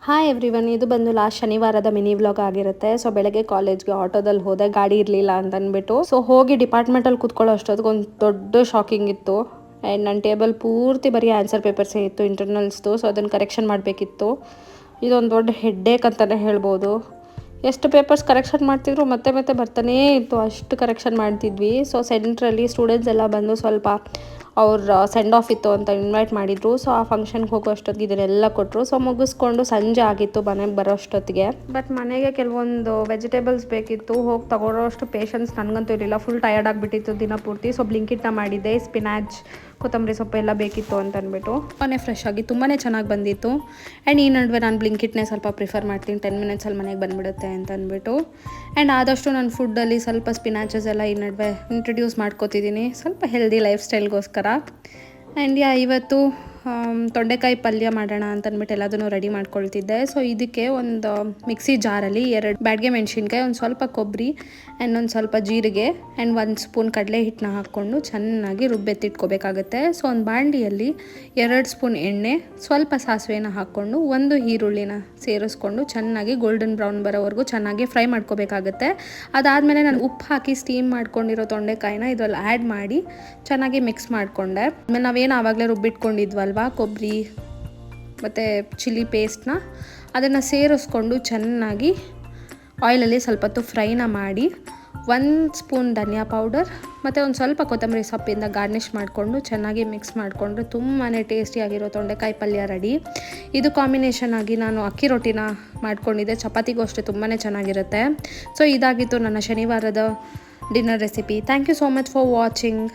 Hi everyone, ಇದು ಬಂದು last ಶನಿವಾರದ mini vlog ಆಗಿರುತ್ತೆ. ಸೊ ಬೆಳಗ್ಗೆ ಕಾಲೇಜ್ಗೆ ಆಟೋದಲ್ಲಿ ಹೋದೆ, ಗಾಡಿ ಇರಲಿಲ್ಲ ಅಂತ ಅಂದ್ಬಿಟ್ಟು. ಸೊ ಹೋಗಿ ಡಿಪಾರ್ಟ್ಮೆಂಟಲ್ಲಿ ಕೂತ್ಕೊಳ್ಳೋ ಅಷ್ಟೊತ್ತಿಗೆ ಒಂದು ದೊಡ್ಡ ಶಾಕಿಂಗ್ ಇತ್ತು. ಆ್ಯಂಡ್ ನನ್ನ ಟೇಬಲ್ ಪೂರ್ತಿ ಬರೀ ಆನ್ಸರ್ ಪೇಪರ್ಸೇ ಇತ್ತು ಇಂಟರ್ನಲ್ಸ್ದು. ಸೊ ಅದನ್ನು ಕರೆಕ್ಷನ್ ಮಾಡಬೇಕಿತ್ತು. ಇದೊಂದು ದೊಡ್ಡ ಹೆಡ್ಡೇಕ್ ಅಂತಲೇ ಹೇಳ್ಬೋದು. ಎಷ್ಟು ಪೇಪರ್ಸ್ ಕರೆಕ್ಷನ್ ಮಾಡ್ತಿದ್ರು ಮತ್ತೆ ಮತ್ತೆ ಬರ್ತಾನೇ ಇತ್ತು, ಅಷ್ಟು ಕರೆಕ್ಷನ್ ಮಾಡ್ತಿದ್ವಿ. ಸೊ ಸೆಂಟ್ರಲ್ಲಿ ಸ್ಟೂಡೆಂಟ್ಸ್ ಎಲ್ಲ ಬಂದು ಸ್ವಲ್ಪ ಅವ್ರ ಸೆಂಡ್ ಆಫ್ ಇತ್ತು ಅಂತ ಇನ್ವೈಟ್ ಮಾಡಿದ್ರು. ಸೊ ಆ ಫಂಕ್ಷನ್ಗೆ ಹೋಗೋ ಅಷ್ಟೊತ್ತಿಗೆ ಇದನ್ನೆಲ್ಲ ಕೊಟ್ಟರು. ಸೊ ಮುಗಿಸ್ಕೊಂಡು ಸಂಜೆ ಆಗಿತ್ತು ಮನೆಗೆ ಬರೋ ಅಷ್ಟೊತ್ತಿಗೆ. ಬಟ್ ಮನೆಗೆ ಕೆಲವೊಂದು ವೆಜಿಟೇಬಲ್ಸ್ ಬೇಕಿತ್ತು, ಹೋಗಿ ತಗೊಳ್ಳೋ ಅಷ್ಟು ಪೇಷನ್ಸ್ ನನಗಂತೂ ಇರಲಿಲ್ಲ. ಫುಲ್ ಟಯರ್ಡ್ ಆಗಿಬಿಟ್ಟಿತ್ತು ದಿನ ಪೂರ್ತಿ. ಸೊ ಬ್ಲಿಂಕಿಟ್ನ ಮಾಡಿದ್ದೆ. ಸ್ಪಿನಾಚ್, ಕೊತ್ತಂಬರಿ ಸೊಪ್ಪು ಎಲ್ಲ ಬೇಕಿತ್ತು ಅಂತ ಅಂದ್ಬಿಟ್ಟು ತುಂಬಾ ಫ್ರೆಶ್ ಆಗಿ ತುಂಬಾ ಚೆನ್ನಾಗಿ ಬಂದಿತ್ತು. ಆ್ಯಂಡ್ ಈ ನಡುವೆ ನಾನು ಬ್ಲಿಂಕಿಟ್ನೇ ಸ್ವಲ್ಪ ಪ್ರಿಫರ್ ಮಾಡ್ತೀನಿ, 10 ಮಿನಿಟ್ಸಲ್ಲಿ ಮನೆಗೆ ಬಂದುಬಿಡುತ್ತೆ ಅಂತ ಅಂದ್ಬಿಟ್ಟು. ಆ್ಯಂಡ್ ಆದಷ್ಟು ನಾನು ಫುಡ್ಡಲ್ಲಿ ಸ್ವಲ್ಪ ಸ್ಪಿನಾಚಸ್ ಎಲ್ಲ ಈ ನಡುವೆ ಇಂಟ್ರಡ್ಯೂಸ್ ಮಾಡ್ಕೋತಿದ್ದೀನಿ, ಸ್ವಲ್ಪ ಹೆಲ್ದಿ ಲೈಫ್ ಸ್ಟೈಲ್ಗೋಸ್ಕರ. ಆ್ಯಂಡ್ ಇವತ್ತು ತೊಂಡೆಕಾಯಿ ಪಲ್ಯ ಮಾಡೋಣ ಅಂತಂದ್ಬಿಟ್ಟು ಎಲ್ಲದನ್ನು ರೆಡಿ ಮಾಡ್ಕೊಳ್ತಿದ್ದೆ. ಸೊ ಇದಕ್ಕೆ ಒಂದು ಮಿಕ್ಸಿ ಜಾರಲ್ಲಿ 2 ಬ್ಯಾಡ್ಗೆ ಮೆಣಸಿನ್ಕಾಯಿ, ಒಂದು ಸ್ವಲ್ಪ ಕೊಬ್ಬರಿ ಆ್ಯಂಡ್ ಒಂದು ಸ್ವಲ್ಪ ಜೀರಿಗೆ ಆ್ಯಂಡ್ 1 ಸ್ಪೂನ್ ಕಡಲೆ ಹಿಟ್ಟನ್ನ ಹಾಕ್ಕೊಂಡು ಚೆನ್ನಾಗಿ ರುಬ್ಬೆತ್ತಿಟ್ಕೋಬೇಕಾಗುತ್ತೆ. ಸೊ ಒಂದು ಬಾಣಲಿಯಲ್ಲಿ 2 ಸ್ಪೂನ್ ಎಣ್ಣೆ, ಸ್ವಲ್ಪ ಸಾಸಿವೆನ ಹಾಕ್ಕೊಂಡು 1 ಈರುಳ್ಳಿನ ಸೇರಿಸ್ಕೊಂಡು ಚೆನ್ನಾಗಿ ಗೋಲ್ಡನ್ ಬ್ರೌನ್ ಬರೋವರೆಗೂ ಚೆನ್ನಾಗಿ ಫ್ರೈ ಮಾಡ್ಕೋಬೇಕಾಗುತ್ತೆ. ಅದಾದಮೇಲೆ ನಾನು ಉಪ್ಪು ಹಾಕಿ ಸ್ಟೀಮ್ ಮಾಡ್ಕೊಂಡಿರೋ ತೊಂಡೆಕಾಯಿನ ಇದರಲ್ಲಿ ಆ್ಯಡ್ ಮಾಡಿ ಚೆನ್ನಾಗಿ ಮಿಕ್ಸ್ ಮಾಡಿಕೊಂಡೆ. ಆಮೇಲೆ ನಾವೇನು ಆವಾಗಲೇ ರುಬ್ಬಿಟ್ಕೊಂಡಿದ್ವಲ್ವ ಕೊಬ್ಬರಿ ಮತ್ತು ಚಿಲ್ಲಿ ಪೇಸ್ಟ್ನ, ಅದನ್ನು ಸೇರಿಸ್ಕೊಂಡು ಚೆನ್ನಾಗಿ ಆಯಿಲಲ್ಲಿ ಸ್ವಲ್ಪ ಹೊತ್ತು ಫ್ರೈನ ಮಾಡಿ 1 ಸ್ಪೂನ್ ಧನಿಯಾ ಪೌಡರ್ ಮತ್ತು ಒಂದು ಸ್ವಲ್ಪ ಕೊತ್ತಂಬರಿ ಸೊಪ್ಪಿಂದ ಗಾರ್ನಿಷ್ ಮಾಡಿಕೊಂಡು ಚೆನ್ನಾಗಿ ಮಿಕ್ಸ್ ಮಾಡಿಕೊಂಡ್ರೆ ತುಂಬಾ ಟೇಸ್ಟಿಯಾಗಿರೋ ತೊಂಡೆಕಾಯಿ ಪಲ್ಯ ರೆಡಿ. ಇದು ಕಾಂಬಿನೇಷನ್ ಆಗಿ ನಾನು ಅಕ್ಕಿ ರೊಟ್ಟಿನ ಮಾಡ್ಕೊಂಡಿದ್ದೆ, ಚಪಾತಿಗೂ ಅಷ್ಟೇ ತುಂಬಾ ಚೆನ್ನಾಗಿರುತ್ತೆ. ಸೊ ಇದಾಗಿತ್ತು ನನ್ನ ಶನಿವಾರದ dinner recipe. Thank you so much for watching.